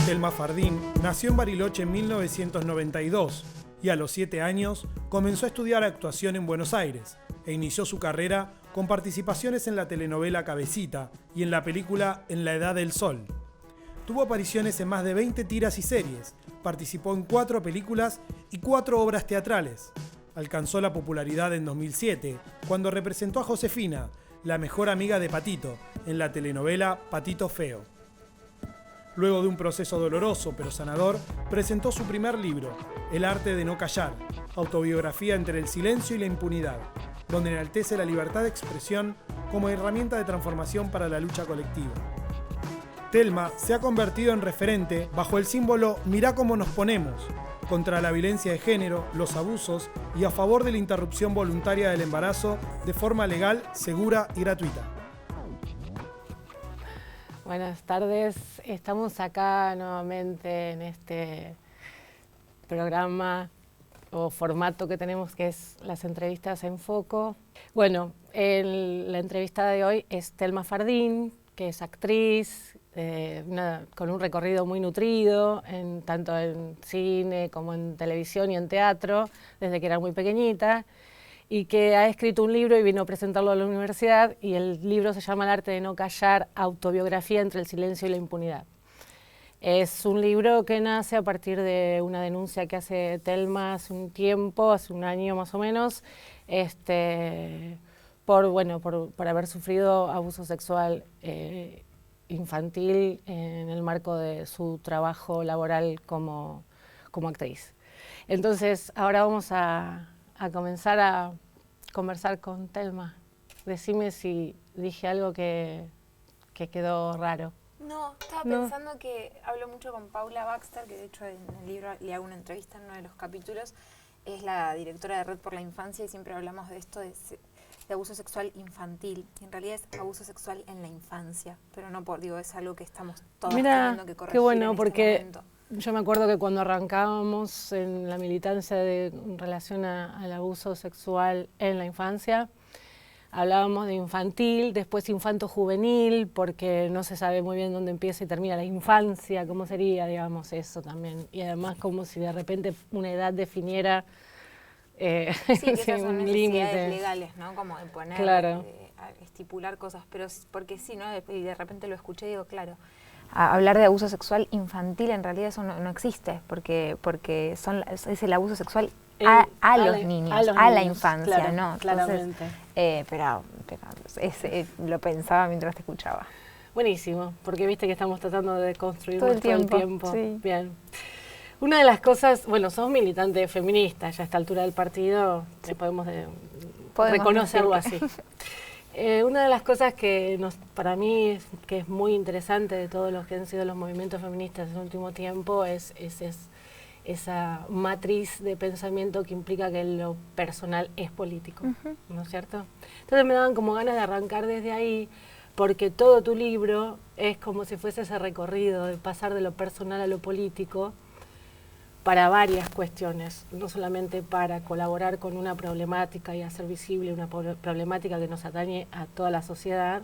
Telma Fardín nació en Bariloche en 1992 y a los 7 años comenzó a estudiar actuación en Buenos Aires e inició su carrera con participaciones en la telenovela Cabecita y en la película En la Edad del Sol. Tuvo apariciones en más de 20 tiras y series, participó en 4 películas y 4 obras teatrales. Alcanzó la popularidad en 2007, cuando representó a Josefina, la mejor amiga de Patito, en la telenovela Patito Feo. Luego de un proceso doloroso pero sanador, presentó su primer libro, El arte de no callar, autobiografía entre el silencio y la impunidad, donde enaltece la libertad de expresión como herramienta de transformación para la lucha colectiva. Telma se ha convertido en referente bajo el símbolo Mirá cómo nos ponemos, contra la violencia de género, los abusos y a favor de la interrupción voluntaria del embarazo de forma legal, segura y gratuita. Buenas tardes, estamos acá nuevamente en este programa o formato que tenemos, que es las entrevistas en foco. Bueno, la entrevistada de hoy es Telma Fardín, que es actriz, con un recorrido muy nutrido, tanto en cine como en televisión y en teatro, desde que era muy pequeñita, y que ha escrito un libro y vino a presentarlo a la universidad, y el libro se llama El arte de no callar, autobiografía entre el silencio y la impunidad. Es un libro que nace a partir de una denuncia que hace Telma hace un tiempo, hace un año más o menos, por haber sufrido abuso sexual infantil en el marco de su trabajo laboral como actriz. Entonces, ahora vamos a comenzar a conversar con Telma. Decime si dije algo que quedó raro. No, estaba pensando que hablo mucho con Paula Baxter, que de hecho en el libro le hago una entrevista en uno de los capítulos. Es la directora de Red por la Infancia y siempre hablamos de esto de abuso sexual infantil. Y en realidad es abuso sexual en la infancia, pero no es algo que estamos todos teniendo que corregir. Qué bueno, en porque este momento. Yo me acuerdo que cuando arrancábamos en la militancia en relación al abuso sexual en la infancia, hablábamos de infantil, después infanto-juvenil, porque no se sabe muy bien dónde empieza y termina la infancia, cómo sería, digamos, eso también. Y además como si de repente una edad definiera sí, que esas son un necesidades límite legales, ¿no? Como de poner, claro. Estipular cosas, pero porque sí, ¿no? Y de repente lo escuché y digo, claro, hablar de abuso sexual infantil en realidad eso no existe, porque es el abuso sexual a los niños, a la infancia, claro, ¿no? Entonces, claramente. Pero lo pensaba mientras te escuchaba. Buenísimo, porque viste que estamos tratando de construir todo el tiempo. Sí. Bien. Una de las cosas, bueno, sos militante feminista, ya a esta altura del partido, sí. podemos reconocerlo así. Una de las cosas que para mí que es muy interesante de todos los que han sido los movimientos feministas en el último tiempo es esa matriz de pensamiento que implica que lo personal es político, ¿no es cierto? Entonces me daban como ganas de arrancar desde ahí, porque todo tu libro es como si fuese ese recorrido de pasar de lo personal a lo político, para varias cuestiones, no solamente para colaborar con una problemática y hacer visible una problemática que nos atañe a toda la sociedad,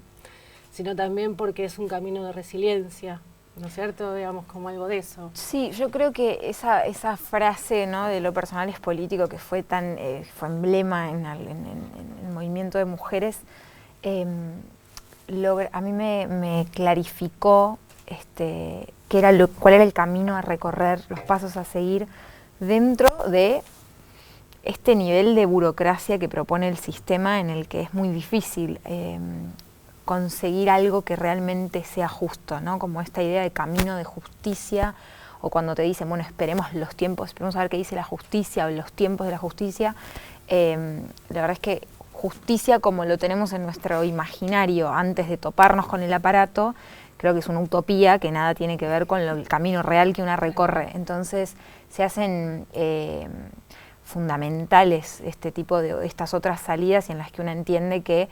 sino también porque es un camino de resiliencia, ¿no es cierto? Digamos, como algo de eso. Sí, yo creo que esa frase, ¿no?, de lo personal es político, que fue fue emblema en el movimiento de mujeres, a mí me clarificó cuál era el camino a recorrer, los pasos a seguir dentro de este nivel de burocracia que propone el sistema, en el que es muy difícil conseguir algo que realmente sea justo, ¿no? Como esta idea de camino de justicia, o cuando te dicen, bueno, esperemos a ver qué dice la justicia o los tiempos de la justicia. La verdad es que justicia, como lo tenemos en nuestro imaginario antes de toparnos con el aparato, creo que es una utopía que nada tiene que ver con el camino real que una recorre. Entonces se hacen fundamentales estas otras salidas en las que uno entiende que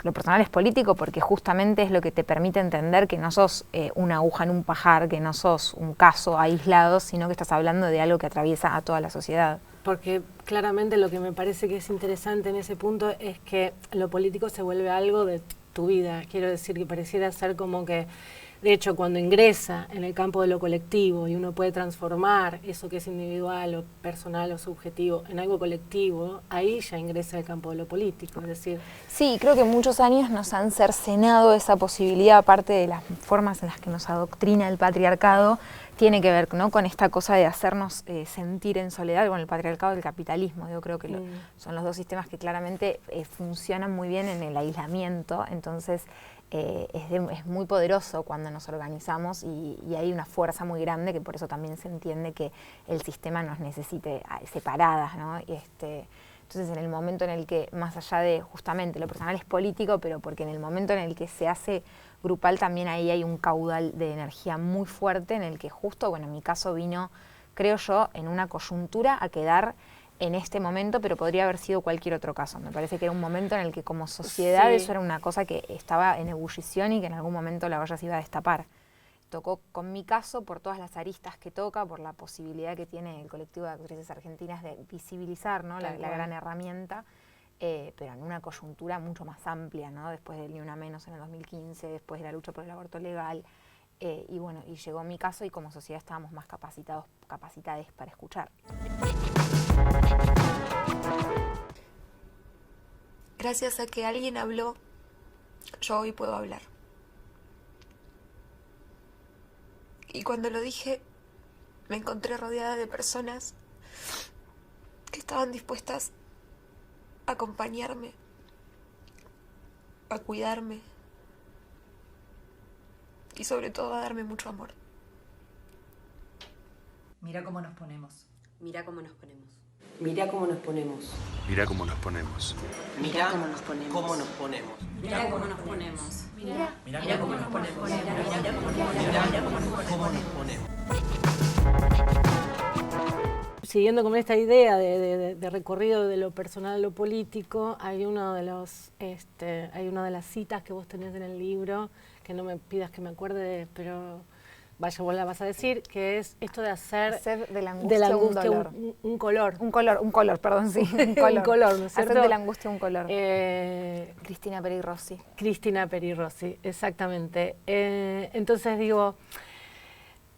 lo personal es político, porque justamente es lo que te permite entender que no sos una aguja en un pajar, que no sos un caso aislado, sino que estás hablando de algo que atraviesa a toda la sociedad. Porque claramente lo que me parece que es interesante en ese punto es que lo político se vuelve algo de tu vida. Quiero decir que pareciera ser como que De hecho, cuando ingresa en el campo de lo colectivo y uno puede transformar eso que es individual o personal o subjetivo en algo colectivo, ahí ya ingresa el campo de lo político, es decir... Sí, creo que muchos años nos han cercenado esa posibilidad, aparte de las formas en las que nos adoctrina el patriarcado, tiene que ver, ¿no?, con esta cosa de hacernos sentir en soledad con el patriarcado y el capitalismo. Yo creo que son los dos sistemas que claramente funcionan muy bien en el aislamiento, entonces... es muy poderoso cuando nos organizamos y hay una fuerza muy grande que por eso también se entiende que el sistema nos necesite separadas, ¿no? Entonces en el momento en el que, más allá de justamente lo personal es político, pero porque en el momento en el que se hace grupal también ahí hay un caudal de energía muy fuerte en el que justo, bueno, en mi caso vino, creo yo, en una coyuntura a quedar en este momento, pero podría haber sido cualquier otro caso. Me parece que era un momento en el que como sociedad eso era una cosa que estaba en ebullición y que en algún momento la olla se iba a destapar. Tocó con mi caso por todas las aristas que toca, por la posibilidad que tiene el colectivo de actrices argentinas de visibilizar, ¿no?, la gran herramienta, pero en una coyuntura mucho más amplia, ¿no?, después del Ni Una Menos en el 2015, después de la lucha por el aborto legal, y bueno, y llegó mi caso y como sociedad estábamos más capacitadas para escuchar. Gracias a que alguien habló, yo hoy puedo hablar. Y cuando lo dije, me encontré rodeada de personas que estaban dispuestas a acompañarme, a cuidarme y sobre todo a darme mucho amor. Mira cómo nos ponemos. Mira cómo nos ponemos. Mira cómo nos ponemos. Mira cómo nos ponemos. Mira cómo nos ponemos. Cómo nos ponemos. Mira cómo nos ponemos. Mira cómo nos ponemos. Cómo nos ponemos. Siguiendo con esta idea de recorrido de lo personal a lo político, hay una de las citas que vos tenés en el libro, que no me pidas que me acuerde, pero vaya, vos la vas a decir, que es esto de hacer de la angustia un dolor. Un color. Un color, perdón, sí. Un color, ¿no es cierto? Hacer de la angustia un color. Cristina Peri Rossi. Cristina Peri Rossi, exactamente. Entonces digo,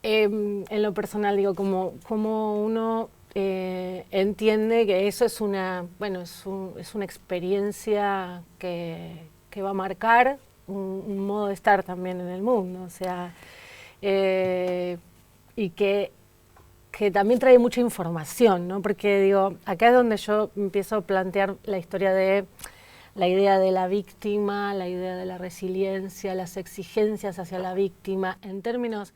en lo personal digo, como uno entiende que eso es una experiencia que va a marcar un modo de estar también en el mundo, o sea, y que también trae mucha información, ¿no? Porque digo, acá es donde yo empiezo a plantear la historia de la idea de la víctima, la idea de la resiliencia, las exigencias hacia la víctima, en términos,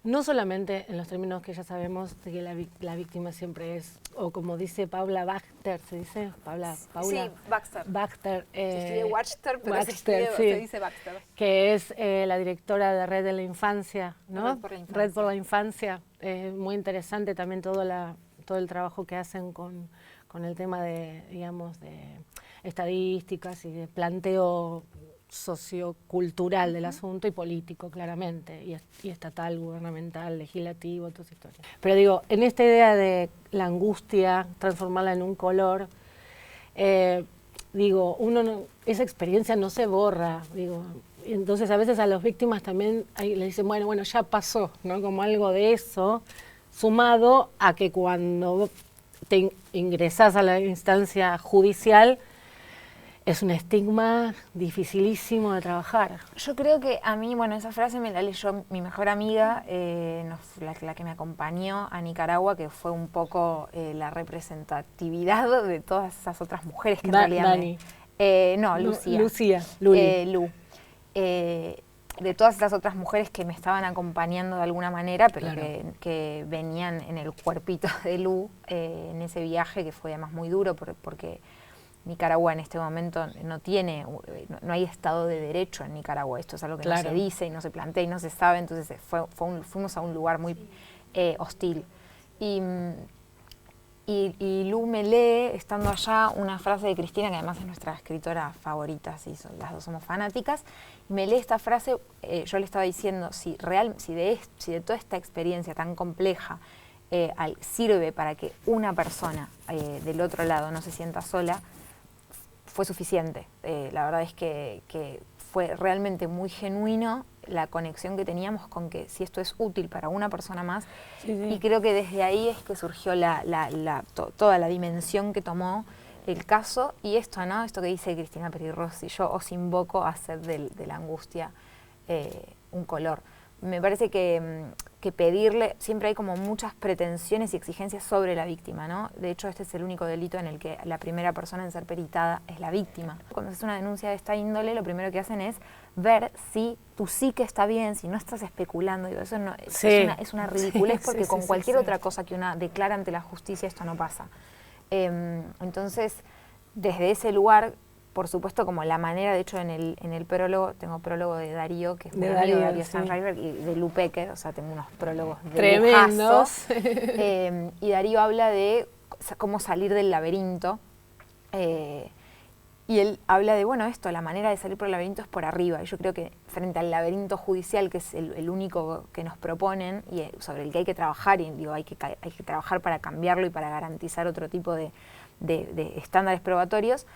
no solamente en los términos que ya sabemos de que la víctima siempre es, o como dice Paula Baxter, ¿se dice? Paula. Sí, Baxter. Baxter. Se escribe Baxter, pero Baxter, se dice Baxter. Que es la directora de Red de la Infancia, ¿no? Red por la Infancia. Muy interesante también todo el trabajo que hacen con el tema de, digamos, de estadísticas y de planteo sociocultural del asunto y político, claramente, y estatal, gubernamental, legislativo, todas esas historias. Pero digo, en esta idea de la angustia, transformarla en un color, digo, esa experiencia no se borra, digo, entonces a veces a las víctimas también le dicen, bueno, ya pasó, ¿no? Como algo de eso, sumado a que cuando te ingresás a la instancia judicial, es un estigma dificilísimo de trabajar. Yo creo que a mí, esa frase me la leyó mi mejor amiga, la que me acompañó a Nicaragua, que fue un poco la representatividad de todas esas otras mujeres que en realidad... Dani. Lucía. Lu. De todas esas otras mujeres que me estaban acompañando de alguna manera, pero claro, que venían en el cuerpito de Lu, en ese viaje que fue además muy duro porque Nicaragua en este momento no hay Estado de Derecho en Nicaragua. Esto es algo que no se dice y no se plantea y no se sabe, entonces fuimos a un lugar muy hostil. Y Lu me lee, estando allá, una frase de Cristina, que además es nuestra escritora favorita, las dos somos fanáticas, y me lee esta frase. Yo le estaba diciendo, si de toda esta experiencia tan compleja sirve para que una persona del otro lado no se sienta sola, fue suficiente. La verdad es que fue realmente muy genuino la conexión que teníamos con que si esto es útil para una persona más, y creo que desde ahí es que surgió toda la dimensión que tomó el caso, y esto, ¿no? Esto que dice Cristina Peri Rossi, yo os invoco a hacer de la angustia un color. Me parece que pedirle, siempre hay como muchas pretensiones y exigencias sobre la víctima, ¿no? De hecho, este es el único delito en el que la primera persona en ser peritada es la víctima. Cuando se hace una denuncia de esta índole, lo primero que hacen es ver si tu psique está bien, si no estás especulando. Digo, eso no, es una ridiculez, porque con cualquier otra cosa que una declara ante la justicia esto no pasa. Entonces, desde ese lugar, por supuesto, como la manera, de hecho en el prólogo, tengo prólogo de Darío, que es muy amigo de Darío Stanraiver, y de Lu Pecker, o sea, tengo unos prólogos de tremendos. Y Darío habla de cómo salir del laberinto, y él habla de, bueno, esto, la manera de salir por el laberinto es por arriba, y yo creo que frente al laberinto judicial, que es el único que nos proponen, y sobre el que hay que trabajar, y digo, hay que trabajar para cambiarlo y para garantizar otro tipo de estándares probatorios.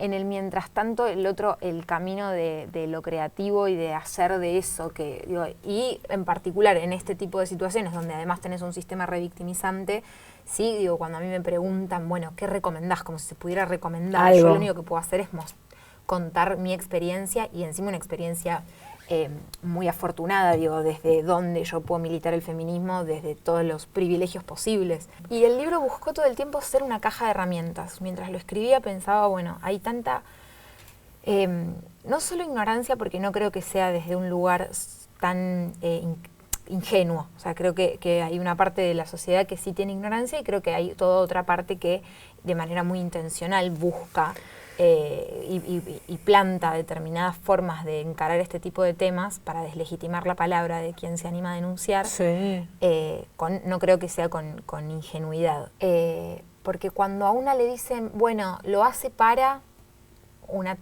En el mientras tanto, el camino de lo creativo y de hacer de eso, y en particular en este tipo de situaciones donde además tenés un sistema revictimizante, sí, digo, cuando a mí me preguntan, bueno, ¿qué recomendás? Como si se pudiera recomendar, algo. Yo lo único que puedo hacer es contar mi experiencia, y encima una experiencia muy afortunada, digo, desde donde yo puedo militar el feminismo, desde todos los privilegios posibles. Y el libro buscó todo el tiempo ser una caja de herramientas. Mientras lo escribía pensaba, bueno, hay tanta, no solo ignorancia, porque no creo que sea desde un lugar tan ingenuo. O sea, creo que hay una parte de la sociedad que sí tiene ignorancia, y creo que hay toda otra parte que de manera muy intencional busca y planta determinadas formas de encarar este tipo de temas para deslegitimar la palabra de quien se anima a denunciar. Sí. No creo que sea con ingenuidad. Porque cuando a una le dicen, bueno, lo hace para una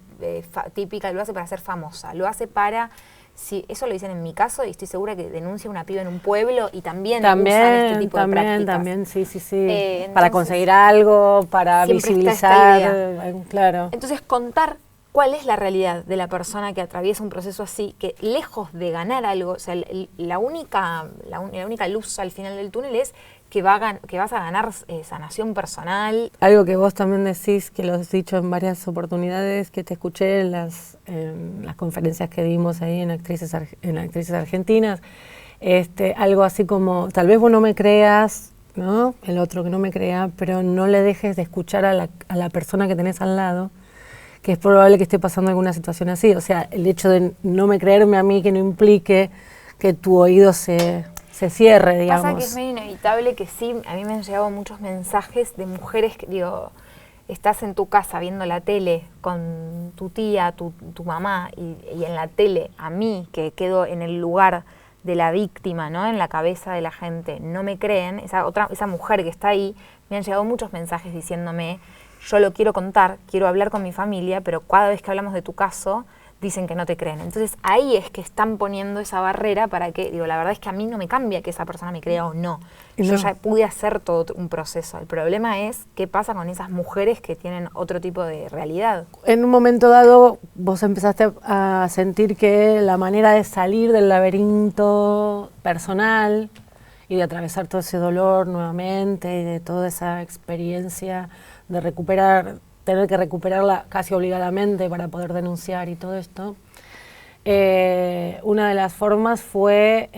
típica, lo hace para ser famosa, lo hace para... Sí, eso lo dicen en mi caso, y estoy segura que denuncia una piba en un pueblo y también usan este tipo de prácticas. También, sí. Entonces, para conseguir algo, para visibilizar, claro. Entonces, contar cuál es la realidad de la persona que atraviesa un proceso así, que lejos de ganar algo, o sea, la única luz al final del túnel es que vas a ganar sanación personal. Algo que vos también decís, que lo has dicho en varias oportunidades, que te escuché en las conferencias que dimos ahí en actrices argentinas, algo así como, tal vez vos no me creas, ¿no? El otro que no me crea, pero no le dejes de escuchar a la persona que tenés al lado, que es probable que esté pasando alguna situación así. O sea, el hecho de no me creerme a mí, que no implique que tu oído se cierre, digamos. Pasa que es medio inevitable que sí, a mí me han llegado muchos mensajes de mujeres que, digo, estás en tu casa viendo la tele con tu tía, tu mamá, y en la tele, a mí, que quedo en el lugar de la víctima, ¿no? En la cabeza de la gente, no me creen, esa mujer que está ahí, me han llegado muchos mensajes diciéndome, yo lo quiero contar, quiero hablar con mi familia, pero cada vez que hablamos de tu caso, dicen que no te creen. Entonces ahí es que están poniendo esa barrera para que, digo, la verdad es que a mí no me cambia que esa persona me crea o no. Yo ya pude hacer todo un proceso. El problema es qué pasa con esas mujeres que tienen otro tipo de realidad. En un momento dado vos empezaste a sentir que la manera de salir del laberinto personal y de atravesar todo ese dolor nuevamente y de toda esa experiencia de tener que recuperarla casi obligadamente para poder denunciar y todo esto. Una de las formas fue,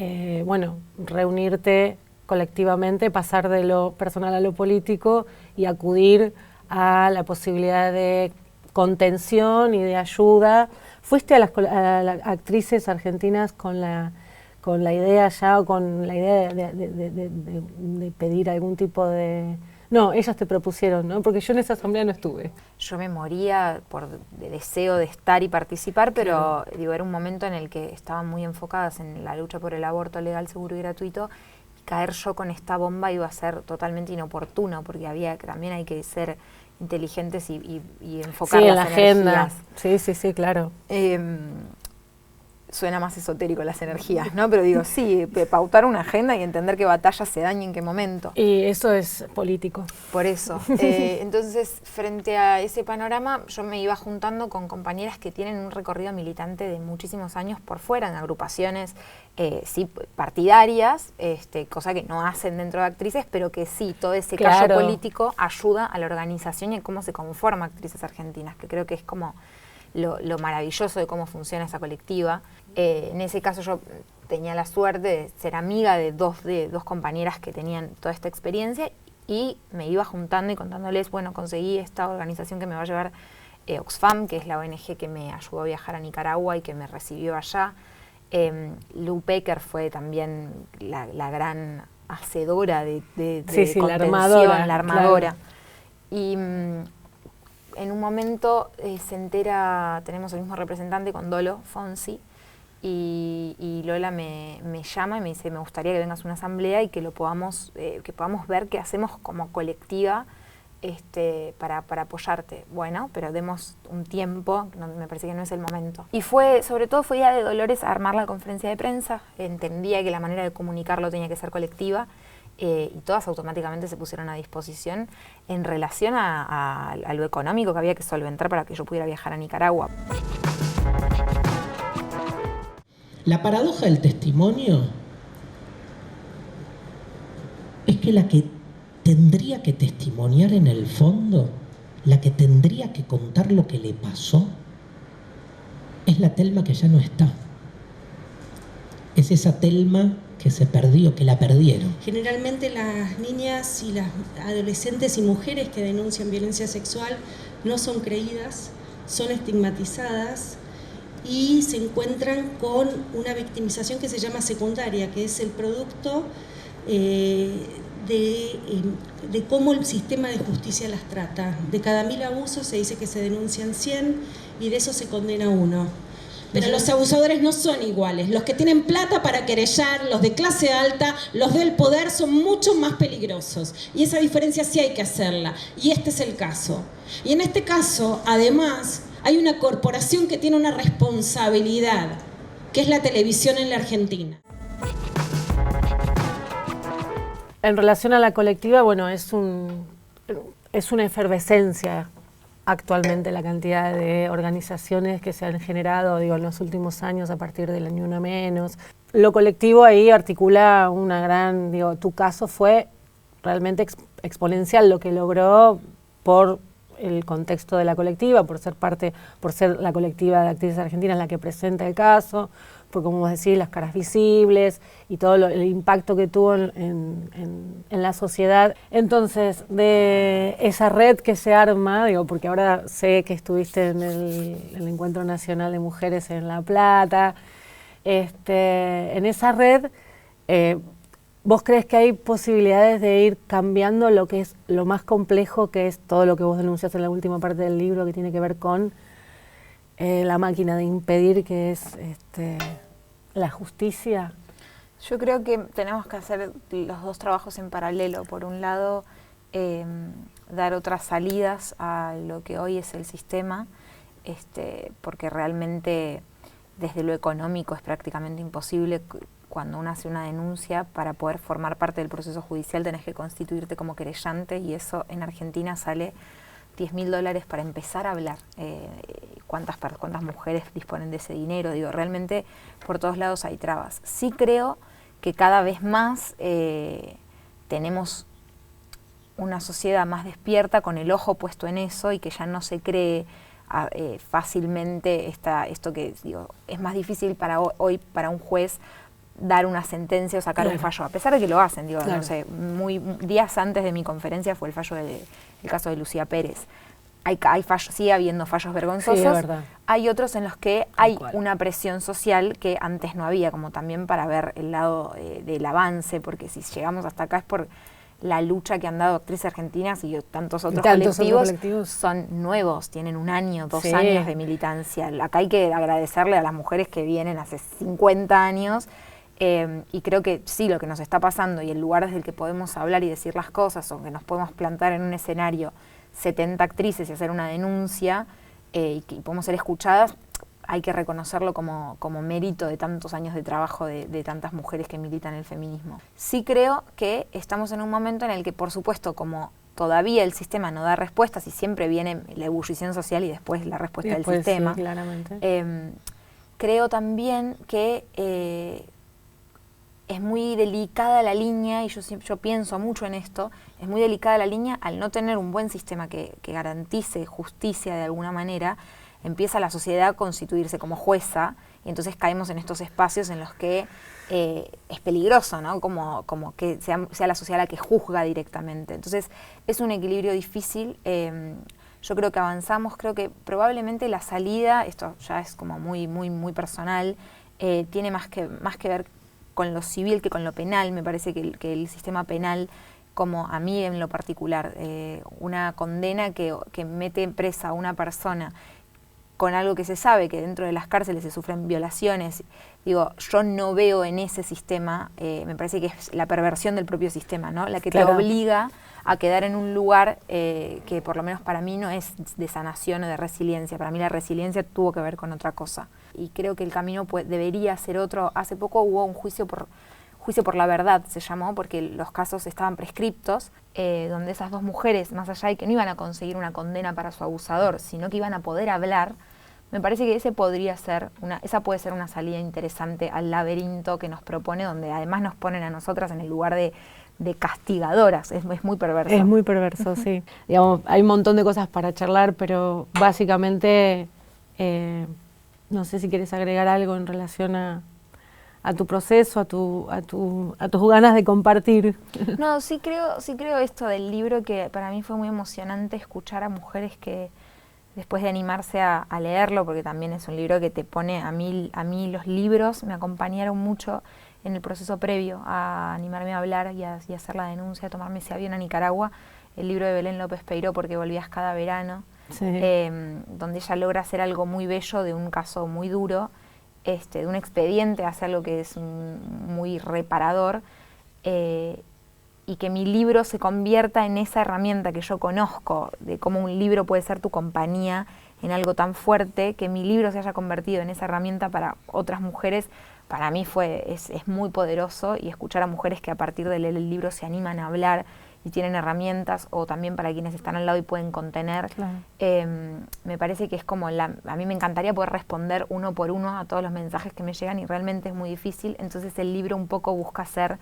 reunirte colectivamente, pasar de lo personal a lo político y acudir a la posibilidad de contención y de ayuda. ¿Fuiste a las actrices argentinas con la idea ya, o con la idea de pedir algún tipo de... No, ellas te propusieron, ¿no? Porque yo en esa asamblea no estuve. Yo me moría de deseo de estar y participar, pero digo, era un momento en el que estaban muy enfocadas en la lucha por el aborto legal, seguro y gratuito, y caer yo con esta bomba iba a ser totalmente inoportuno, porque también hay que ser inteligentes y enfocar las la agenda. energías. Sí, claro. suena más esotérico las energías, ¿no? Pero digo, sí, pautar una agenda y entender qué batalla se daña en qué momento. Y eso es político. Por eso. Entonces, frente a ese panorama, yo me iba juntando con compañeras que tienen un recorrido militante de muchísimos años por fuera, en agrupaciones sí partidarias, cosa que no hacen dentro de Actrices, pero que sí, todo ese callo político ayuda a la organización y a cómo se conforma Actrices Argentinas, que creo que es como lo maravilloso de cómo funciona esa colectiva. En ese caso yo tenía la suerte de ser amiga de dos compañeras que tenían toda esta experiencia y me iba juntando y contándoles, bueno, conseguí esta organización que me va a llevar Oxfam, que es la ONG que me ayudó a viajar a Nicaragua y que me recibió allá. Lou Pecker fue también la gran hacedora de contención, la armadora. Claro. Y en un momento se entera, tenemos el mismo representante con Dolo Fonsi, y Lola me llama y me dice, me gustaría que vengas a una asamblea y que podamos ver qué hacemos como colectiva para apoyarte. Bueno, pero demos un tiempo, me parece que no es el momento. Y sobre todo fue idea de Dolores armar la conferencia de prensa, entendía que la manera de comunicarlo tenía que ser colectiva, y todas automáticamente se pusieron a disposición en relación a lo económico que había que solventar para que yo pudiera viajar a Nicaragua. La paradoja del testimonio es que la que tendría que testimoniar en el fondo, la que tendría que contar lo que le pasó, es la Telma que ya no está. Es esa Telma que se perdió, que la perdieron. Generalmente las niñas y las adolescentes y mujeres que denuncian violencia sexual no son creídas, son estigmatizadas y se encuentran con una victimización que se llama secundaria, que es el producto de cómo el sistema de justicia las trata. De cada 1000 abusos se dice que se denuncian 100 y de eso se condena 1. Pero los abusadores no son iguales. Los que tienen plata para querellar, los de clase alta, los del poder son mucho más peligrosos. Y esa diferencia sí hay que hacerla. Y este es el caso. Y en este caso, además, hay una corporación que tiene una responsabilidad, que es la televisión en la Argentina. En relación a la colectiva, bueno, es una efervescencia actualmente la cantidad de organizaciones que se han generado, en los últimos años a partir del Ni Una Menos. Lo colectivo ahí articula una gran, tu caso fue realmente exponencial lo que logró por el contexto de la colectiva, por ser la colectiva de Actrices Argentinas la que presenta el caso, por, como vos decís, las caras visibles y todo el impacto que tuvo en la sociedad. Entonces, de esa red que se arma, porque ahora sé que estuviste en el Encuentro Nacional de Mujeres en La Plata, en esa red, ¿vos crees que hay posibilidades de ir cambiando lo que es lo más complejo, que es todo lo que vos denuncias en la última parte del libro, que tiene que ver con la máquina de impedir, que es la justicia? Yo creo que tenemos que hacer los dos trabajos en paralelo. Por un lado, dar otras salidas a lo que hoy es el sistema, porque realmente desde lo económico es prácticamente imposible. Cuando uno hace una denuncia, para poder formar parte del proceso judicial tenés que constituirte como querellante, y eso en Argentina sale $10.000 para empezar a hablar. ¿Cuántas mujeres disponen de ese dinero? Realmente por todos lados hay trabas. Sí creo que cada vez más tenemos una sociedad más despierta, con el ojo puesto en eso, y que ya no se cree fácilmente esto que es más difícil hoy para un juez dar una sentencia o sacar un fallo, a pesar de que lo hacen. No sé, días antes de mi conferencia fue el caso de Lucía Pérez. Hay fallos, sigue habiendo fallos vergonzosos. Sí, es verdad. Hay otros en los que hay una presión social que antes no había, como también para ver el lado del avance, porque si llegamos hasta acá es por la lucha que han dado Actrices Argentinas y tantos otros colectivos. Son nuevos, tienen 1 año, 2 años de militancia. Acá hay que agradecerle a las mujeres que vienen hace 50 años. Y creo que sí, lo que nos está pasando y el lugar desde el que podemos hablar y decir las cosas, o que nos podemos plantar en un escenario 70 actrices y hacer una denuncia, y podemos ser escuchadas, hay que reconocerlo como mérito de tantos años de trabajo de tantas mujeres que militan el feminismo. Sí creo que estamos en un momento en el que, por supuesto, como todavía el sistema no da respuestas y siempre viene la ebullición social y después la respuesta del sistema, sí, claramente. Creo también que es muy delicada la línea, y yo pienso mucho en esto, es muy delicada la línea al no tener un buen sistema que garantice justicia de alguna manera. Empieza la sociedad a constituirse como jueza y entonces caemos en estos espacios en los que es peligroso, ¿no? Como que sea la sociedad la que juzga directamente. Entonces es un equilibrio difícil. Yo creo que avanzamos, creo que probablemente la salida, esto ya es como muy personal, tiene más que ver con lo civil que con lo penal. Me parece que el sistema penal, como a mí en lo particular, una condena que mete presa a una persona con algo que se sabe, que dentro de las cárceles se sufren violaciones, digo, yo no veo en ese sistema, me parece que es la perversión del propio sistema, ¿no? La que te obliga a quedar en un lugar que por lo menos para mí no es de sanación o de resiliencia. Para mí la resiliencia tuvo que ver con otra cosa. Y creo que el camino debería ser otro. Hace poco hubo un juicio por la verdad, se llamó, porque los casos estaban prescriptos, donde esas dos mujeres, más allá de que no iban a conseguir una condena para su abusador, sino que iban a poder hablar. Me parece que esa puede ser una salida interesante al laberinto que nos propone, donde además nos ponen a nosotras en el lugar de castigadoras. Es muy perverso. Es muy perverso, sí. Digamos, hay un montón de cosas para charlar, pero básicamente, no sé si quieres agregar algo en relación a tu proceso, a tus ganas de compartir. No, sí creo esto del libro, que para mí fue muy emocionante escuchar a mujeres que después de animarse a leerlo, porque también es un libro que te pone, a mí los libros me acompañaron mucho en el proceso previo a animarme a hablar y a hacer la denuncia, a tomarme ese avión a Nicaragua, el libro de Belén López Peiró, Porque volvías cada verano, sí. Donde ella logra hacer algo muy bello de un caso muy duro, de un expediente, hace algo que es muy reparador, y que mi libro se convierta en esa herramienta que yo conozco, de cómo un libro puede ser tu compañía en algo tan fuerte, que mi libro se haya convertido en esa herramienta para otras mujeres. Para mí es muy poderoso, y escuchar a mujeres que a partir de leer el libro se animan a hablar y tienen herramientas, o también para quienes están al lado y pueden contener. Claro. Me parece que es como a mí me encantaría poder responder uno por uno a todos los mensajes que me llegan, y realmente es muy difícil. Entonces el libro un poco busca ser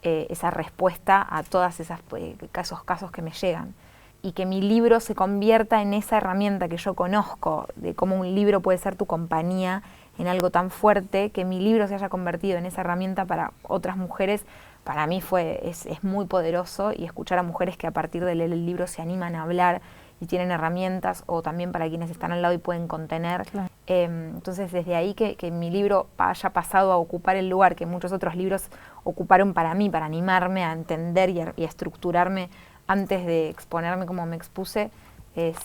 esa respuesta a todos esos casos que me llegan, y que mi libro se convierta en esa herramienta que yo conozco, de cómo un libro puede ser tu compañía en algo tan fuerte, que mi libro se haya convertido en esa herramienta para otras mujeres. Para mí es muy poderoso, y escuchar a mujeres que a partir de leer el libro se animan a hablar y tienen herramientas, o también para quienes están al lado y pueden contener. Claro. Entonces desde ahí que mi libro haya pasado a ocupar el lugar que muchos otros libros ocuparon para mí, para animarme a entender y a estructurarme antes de exponerme como me expuse, es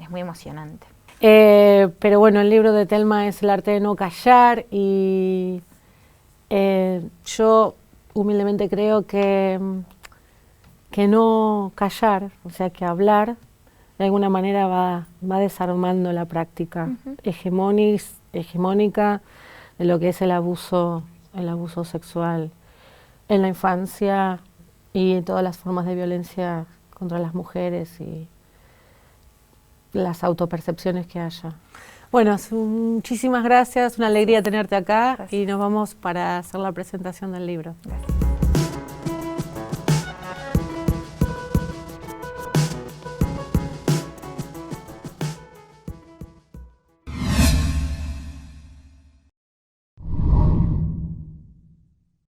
muy emocionante. Pero bueno, el libro de Thelma es El arte de no callar, y yo humildemente creo que no callar, o sea, que hablar de alguna manera va desarmando la práctica hegemónica de lo que es el abuso sexual en la infancia y en todas las formas de violencia contra las mujeres y las autopercepciones que haya. Bueno, muchísimas gracias, una alegría tenerte acá. Gracias. Y nos vamos para hacer la presentación del libro. Gracias.